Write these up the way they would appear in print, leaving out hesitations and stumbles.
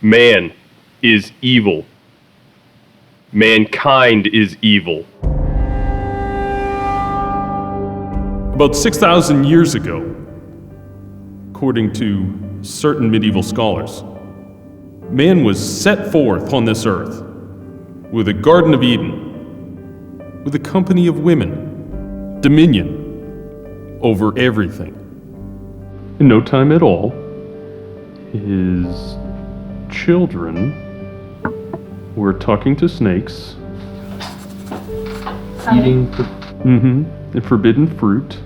Man is evil. Mankind is evil. About 6,000 years ago, according to certain medieval scholars, man was set forth on this earth with a Garden of Eden, with a company of women, dominion over everything. In no time at all, his children were talking to snakes, eating the forbidden fruit.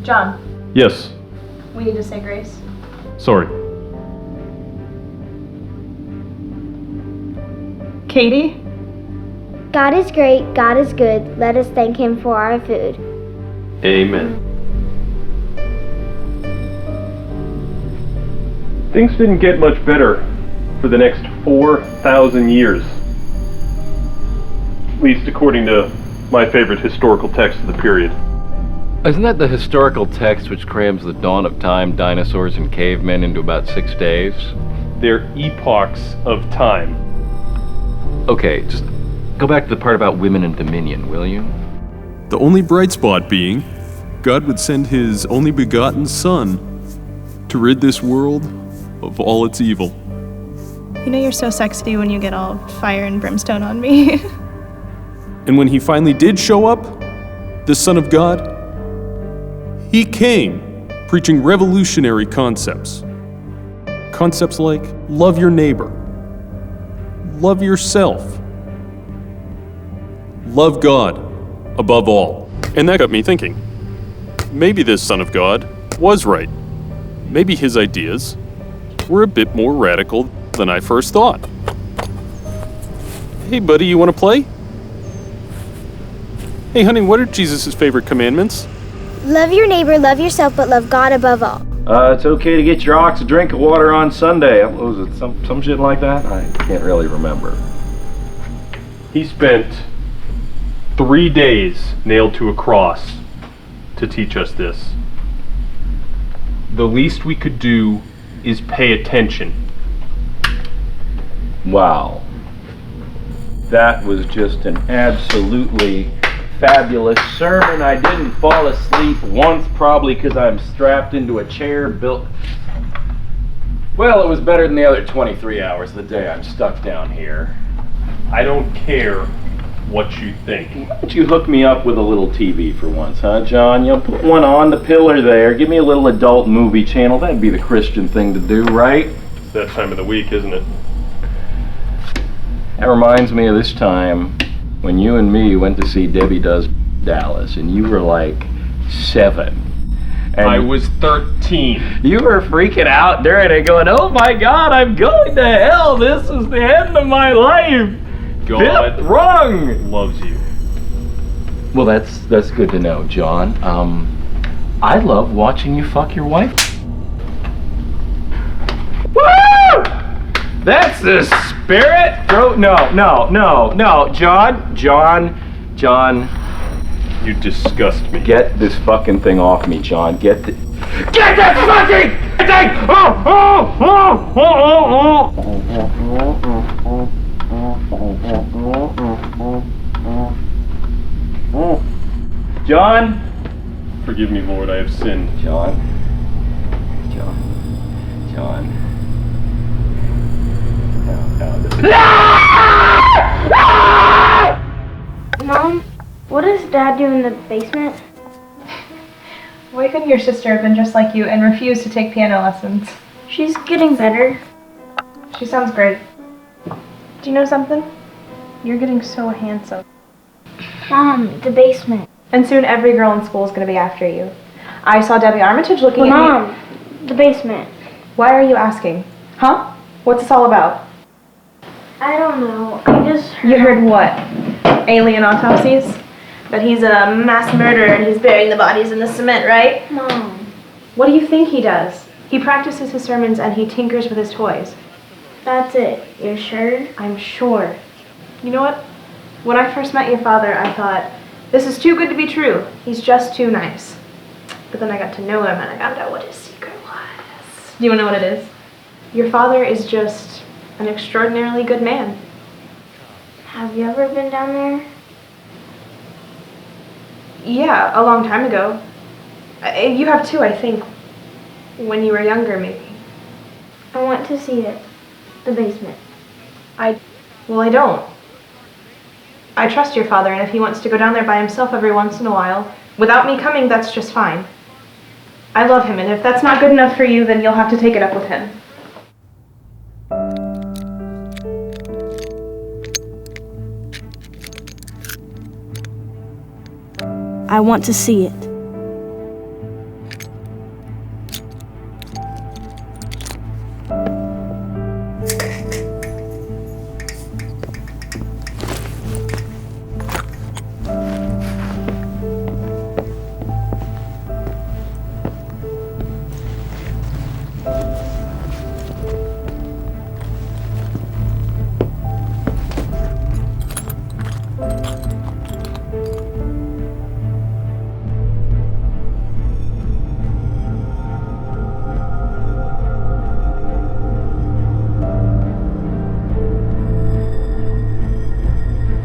John, Yes, we need to say grace. sorry. Katie? God is great, God is good. Let us thank Him for our food. Amen. Things didn't get much better for the next 4,000 years. At least according to my favorite historical text of the period. Isn't that the historical text which crams the dawn of time, dinosaurs, and cavemen into about 6 days? They're epochs of time. Okay, just go back to the part about women and dominion, will you? The only bright spot being, God would send His only begotten Son to rid this world of all its evil. You know you're so sexy when you get all fire and brimstone on me. And when He finally did show up, the Son of God, He came preaching revolutionary concepts. Concepts like love your neighbor, love yourself, love God above all. And that got me thinking, maybe this Son of God was right. Maybe His ideas were a bit more radical than I first thought. Hey buddy, you want to play? Hey honey, what are Jesus' favorite commandments? Love your neighbor, love yourself, but love God above all. It's okay to get your ox a drink of water on Sunday. What was it, some shit like that? I can't really remember. He spent 3 days nailed to a cross to teach us this. The least we could do is pay attention. Wow. That was just an absolutely fabulous sermon. I didn't fall asleep once, probably because I'm strapped into a chair built... Well, it was better than the other 23 hours of the day I'm stuck down here. I don't care what you think. Why don't you hook me up with a little TV for once, huh, John? You know, put one on the pillar there. Give me a little adult movie channel. That'd be the Christian thing to do, right? It's that time of the week, isn't it? That reminds me of this time when you and me went to see Debbie Does Dallas, and you were like 7. And I was 13. you were freaking out during it, going, "Oh my God, I'm going to hell. This is the end of my life. God Fifth rung." loves you. Well, that's good to know, John. I love watching you fuck your wife. Woo! That's the spirit. No, John. You disgust me. Get this fucking thing off me, John. Get this fucking thing! John? Forgive me, Lord, I have sinned. John. Mom, what does Dad do in the basement? Why couldn't your sister have been just like you and refused to take piano lessons? She's getting better. She sounds great. Do you know something? You're getting so handsome. Mom, the basement. And soon every girl in school is going to be after you. I saw Debbie Armitage looking at me. Mom, the basement. Why are you asking? Huh? What's this all about? I don't know. I just You heard what? Alien autopsies? That he's a mass murderer and he's burying the bodies in the cement, right? Mom. What do you think he does? He practices his sermons and he tinkers with his toys. That's it. You're sure? I'm sure. You know what? When I first met your father, I thought, this is too good to be true. He's just too nice. But then I got to know him and I found out what his secret was. Do you want to know what it is? Your father is just an extraordinarily good man. Have you ever been down there? Yeah, a long time ago. You have too, I think. When you were younger, maybe. I want to see it. The basement. Well, I don't. I trust your father, and if he wants to go down there by himself every once in a while, without me coming, that's just fine. I love him, and if that's not good enough for you, then you'll have to take it up with him. I want to see it.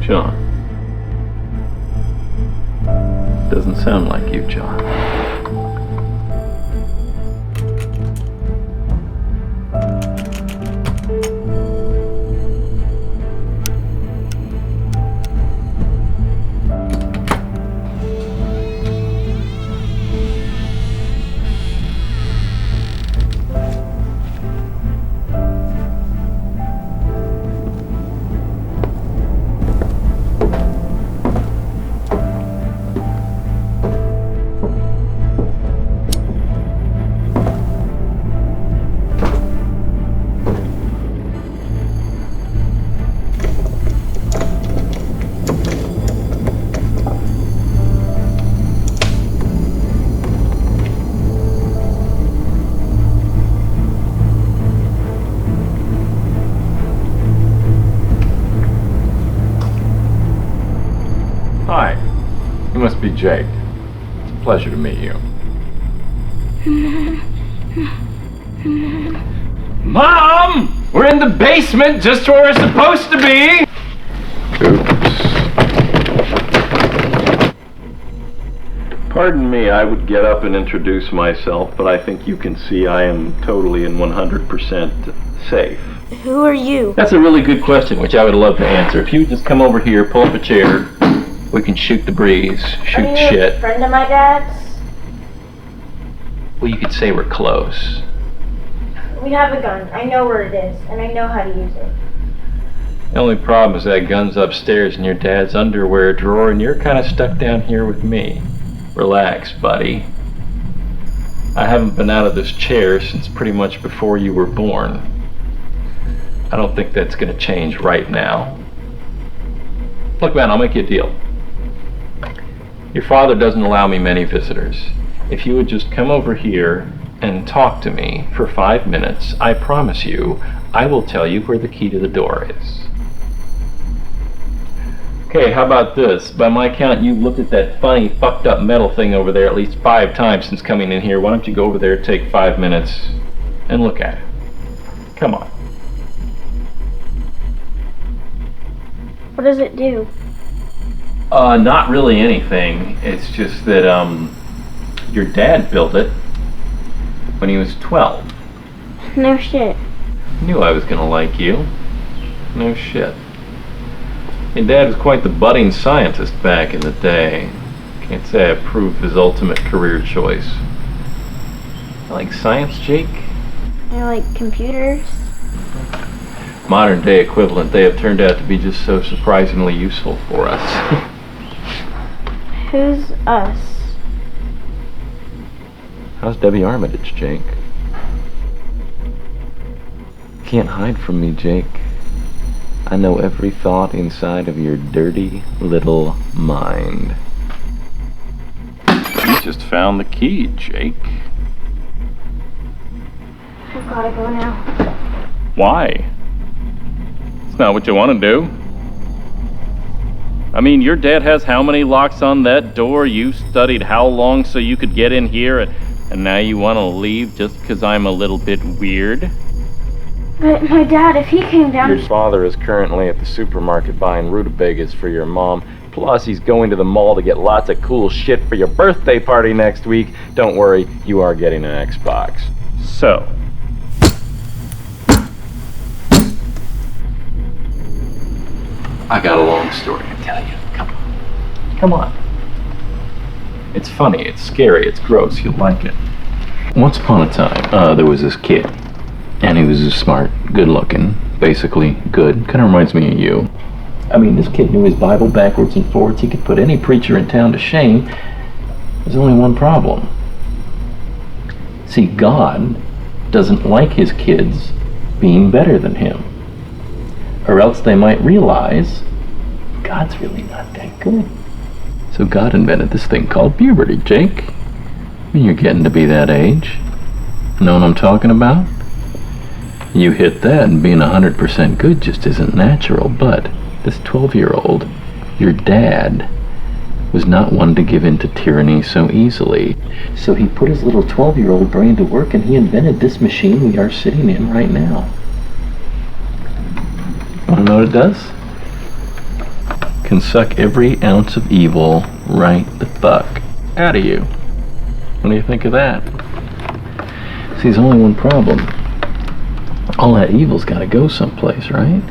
John. Doesn't sound like you, John. Hi, you must be Jake. It's a pleasure to meet you. Mom! We're in the basement, just where we're supposed to be! Oops. Pardon me, I would get up and introduce myself, but I think you can see I am totally and 100% safe. Who are you? That's a really good question, which I would love to answer. If you would just come over here, pull up a chair, we can shoot the breeze, shoot the shit. A friend of my dad's? Well, you could say we're close. We have a gun. I know where it is, and I know how to use it. The only problem is that gun's upstairs in your dad's underwear drawer, and you're kind of stuck down here with me. Relax, buddy. I haven't been out of this chair since pretty much before you were born. I don't think that's gonna change right now. Look, man, I'll make you a deal. Your father doesn't allow me many visitors. If you would just come over here and talk to me for 5 minutes, I promise you, I will tell you where the key to the door is. Okay, how about this? By my count, you've looked at that funny, fucked up metal thing over there at least 5 times since coming in here. Why don't you go over there, take 5 minutes, and look at it? Come on. What does it do? Not really anything. It's just that, your dad built it when he was 12. No shit. Knew I was gonna like you. No shit. Your dad was quite the budding scientist back in the day. Can't say I approved of his ultimate career choice. You like science, Jake? I like computers. Modern day equivalent, they have turned out to be just so surprisingly useful for us. Who's us? How's Debbie Armitage, Jake? Can't hide from me, Jake. I know every thought inside of your dirty little mind. You just found the key, Jake. I've gotta go now. Why? It's not what you want to do. I mean, your dad has how many locks on that door? You studied how long so you could get in here, and now you want to leave just because I'm a little bit weird? But my dad, if he came down... Your father is currently at the supermarket buying rutabagas for your mom. Plus, he's going to the mall to get lots of cool shit for your birthday party next week. Don't worry, you are getting an Xbox. So, I got a long story to tell you. Come on. Come on. It's funny, it's scary, it's gross, you'll like it. Once upon a time, there was this kid. And he was smart, good looking, basically good. Kind of reminds me of you. I mean, this kid knew his Bible backwards and forwards. He could put any preacher in town to shame. There's only one problem. See, God doesn't like his kids being better than him. Or else they might realize God's really not that good. So God invented this thing called puberty, Jake. I mean, you're getting to be that age. Know what I'm talking about? You hit that and being 100% good just isn't natural, but this 12-year-old, your dad, was not one to give in to tyranny so easily. So he put his little 12-year-old brain to work and he invented this machine we are sitting in right now. Want to know what it does? Can suck every ounce of evil right the fuck out of you. What do you think of that? See, there's only one problem. All that evil's got to go someplace, right?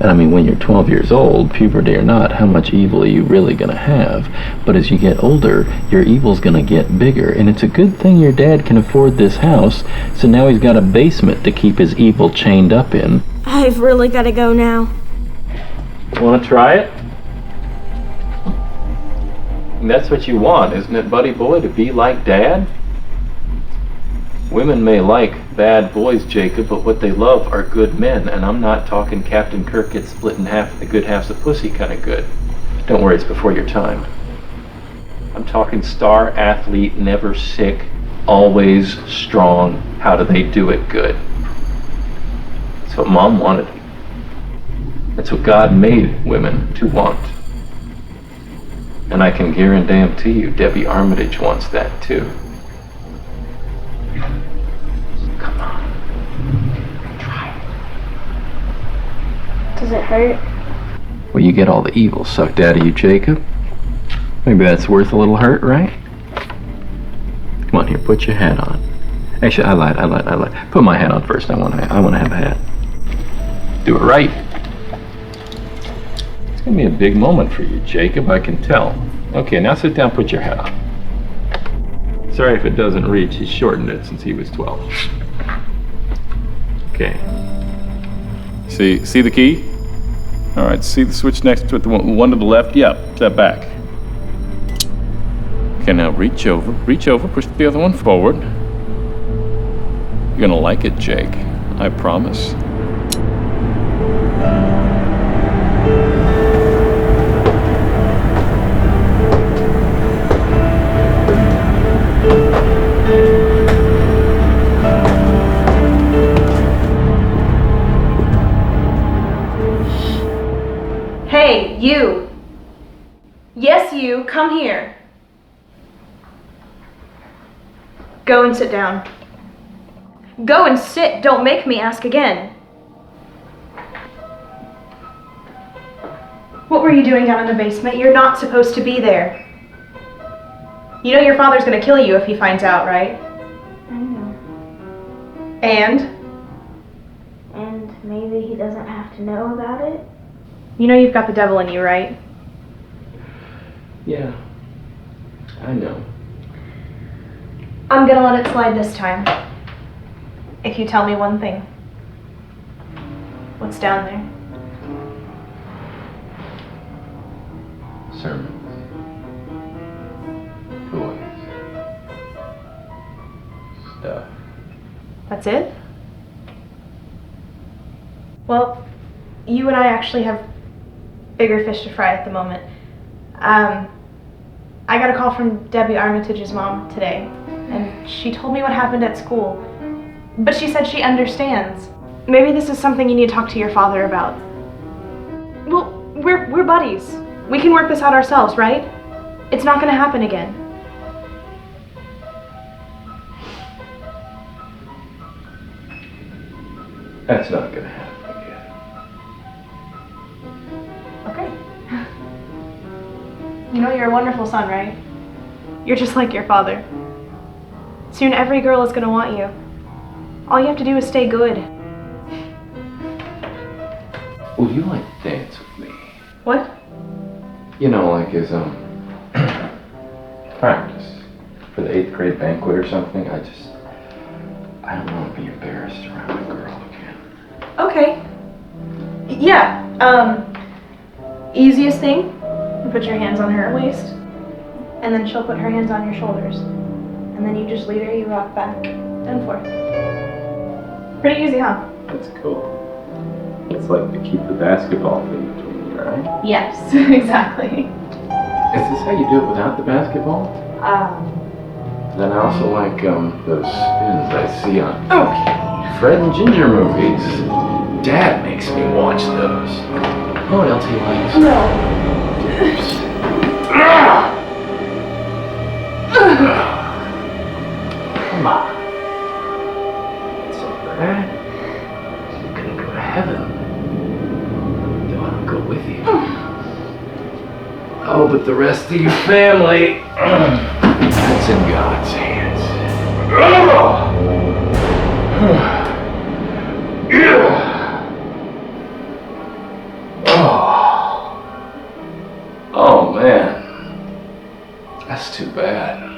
And I mean, when you're 12 years old, puberty or not, how much evil are you really going to have? But as you get older, your evil's going to get bigger. And it's a good thing your dad can afford this house, so now he's got a basement to keep his evil chained up in. I've really got to go now. Want to try it? And that's what you want, isn't it, buddy boy, to be like Dad? Women may like bad boys, Jacob, but what they love are good men, and I'm not talking Captain Kirk gets split in half, the good half's the pussy kind of good. Don't worry, it's before your time. I'm talking star athlete, never sick, always strong, how do they do it good. That's what Mom wanted. That's what God made women to want. And I can guarantee you Debbie Armitage wants that too. Come on. Try it. Does it hurt? Well, you get all the evil sucked out of you, Jacob. Maybe that's worth a little hurt, right? Come on here, put your hat on. Actually, I lied. Put my hat on first. I want to have a hat. Do it right. It's gonna be a big moment for you, Jacob, I can tell. Okay, now sit down, put your hat on. Sorry if it doesn't reach, he's shortened it since he was 12. Okay. see the key? All right, see the switch next to it, the one to the left? Yep, step back. Okay, now reach over, push the other one forward. You're gonna like it, Jake. I promise. Hey, you! Yes, you, come here. Go and sit down. Go and sit, don't make me ask again. What were you doing down in the basement? You're not supposed to be there. You know your father's gonna kill you if he finds out, right? I know. And? And maybe he doesn't have to know about it? You know you've got the devil in you, right? Yeah, I know. I'm gonna let it slide this time. If you tell me one thing. What's down there? Sermons. Toys. Stuff. That's it? Well, you and I actually have bigger fish to fry at the moment. I got a call from Debbie Armitage's mom today, and she told me what happened at school. But she said she understands. Maybe this is something you need to talk to your father about. Well, we're buddies. We can work this out ourselves, right? It's not gonna happen again. That's not gonna happen again. Okay. You know you're a wonderful son, right? You're just like your father. Soon every girl is gonna want you. All you have to do is stay good. Would you like to dance with me? What? You know, like as practice for the 8th grade banquet or something. I don't want to be embarrassed around a girl again. Okay. Yeah, easiest thing, you put your hands on her waist, and then she'll put her hands on your shoulders. And then you just lead her, you rock back and forth. Pretty easy, huh? That's cool. It's like to keep the basketball thing between you, right? Yes, exactly. Is this how you do it without the basketball? Then I also like those spins I see on Fred and Ginger movies. Dad makes me watch those. You know what else he likes? No. Come on. It's so bad. You're gonna go to heaven. Do I want to go with you? Oh, but the rest of your family, that's in God's hands. Oh man, that's too bad.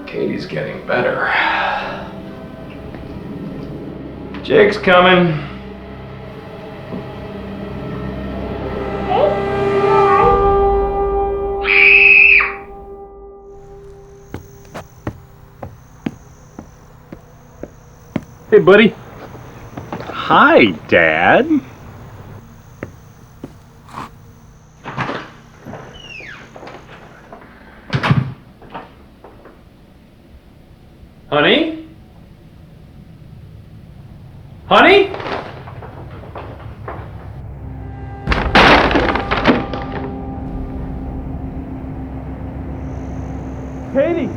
Katie's getting better. Jake's coming. Hey, buddy. Hi, Dad. Honey? Honey? Katie!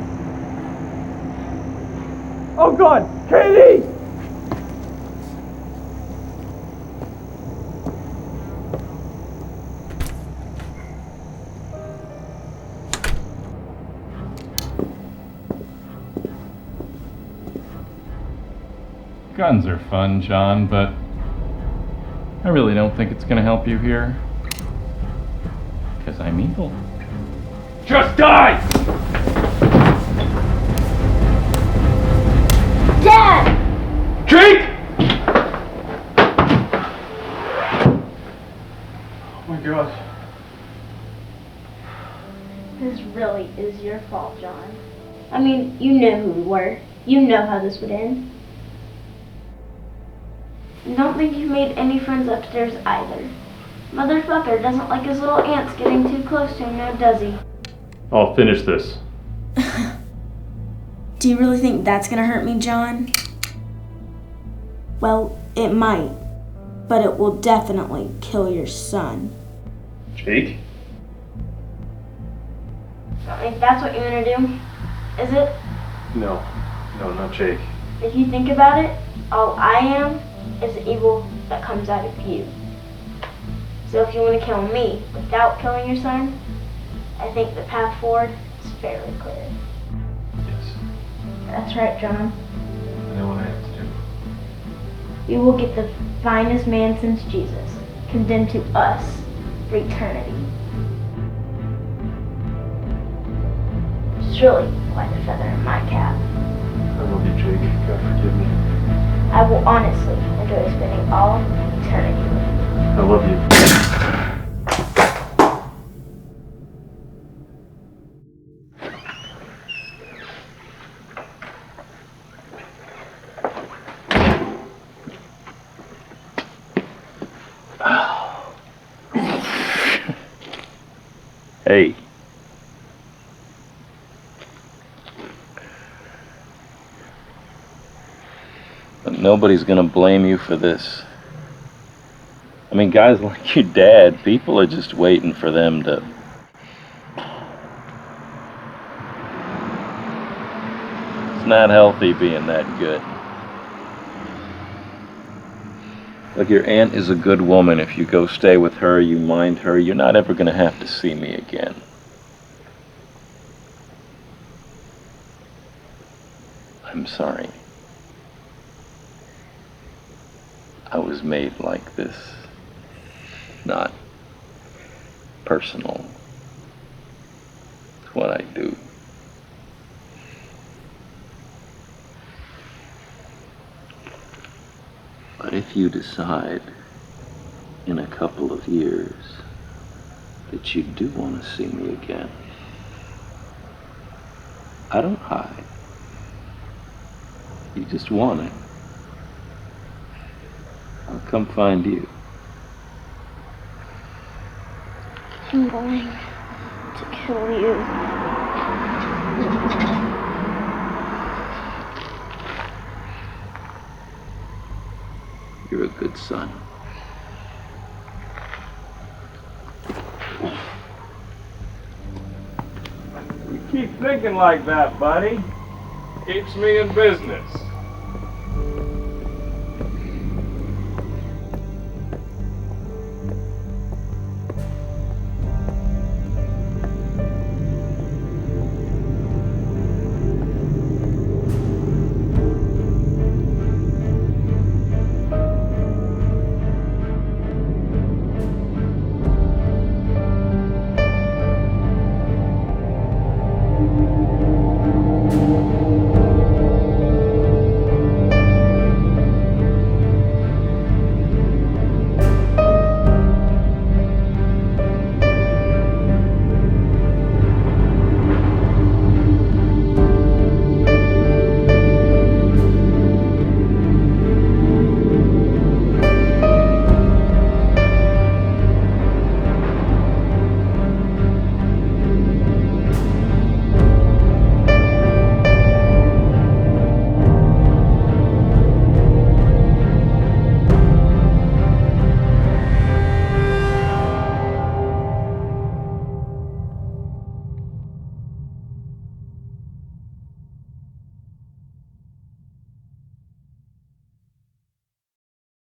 Oh God, Katie! Guns are fun, John, but I really don't think it's gonna help you here. Because I'm evil. Just die! Dad! Jake! Oh my God. This really is your fault, John. I mean, you know who we were. You know how this would end. I don't think you made any friends upstairs either. Motherfucker doesn't like his little ants getting too close to him now, does he? I'll finish this. Do you really think that's gonna hurt me, John? Well, it might, but it will definitely kill your son. Jake? I think that's what you're gonna do, is it? No, not Jake. If you think about it, all I am is the evil that comes out of you. So if you want to kill me without killing your son, I think the path forward is fairly clear. Yes, That's right, John. I know what I have to do. You will get the finest man since Jesus, condemned to us for eternity. It's really quite a feather in my cap. I love you, Jake. God forgive me. I will honestly enjoy spending all eternity with you. I love you. Hey. But nobody's gonna blame you for this. I mean, guys like your dad, people are just waiting for them to... It's not healthy being that good. Look, your aunt is a good woman. If you go stay with her, you mind her, you're not ever going to have to see me again. I'm sorry. I was made like this. Not personal. It's what I do. But if you decide in a couple of years that you do want to see me again, I don't hide. You just want it. I'll come find you. I'm going to kill you. You're a good son. You keep thinking like that, buddy. Keeps me in business.